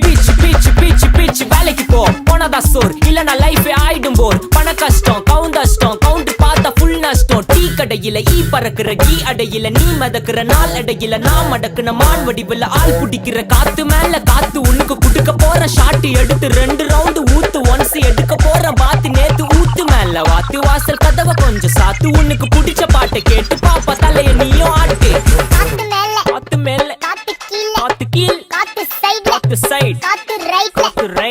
beach beach beach beach வேலைக்கு போ போனதா சோர் இல்லனா லைஃபே ஆயிடும் போர் பண கஷ்டம் கவுண்டஷ்டம் கவுண்ட் பார்த்தா ஃபுல் நஷ்டம் டீ கடையில ஈ பறக்குற கீ அடையில நீ மதக்குற நாள் அடையில நான் மடக்குன மான் வடிவில் ஆள் புடிக்கிற காத்து மேல காத்து உனக்கு குடுக்க போற ஷாட் எடுத்து 2 ரவுண்டு ஊத்து ஒன்ஸ் எடுக்க போற பாத்து நேத்து ஊத்து மேல வாத்து வாசல் கதவை கொஞ்சம் சாத்து உனக்கு பிடிச்ச பாட்டை கேட்டு பாப்பா தலைய நீயும் ஆட்டு காத்து மேல காத்து கீழ் காத்து சைடு காத்து ரைட்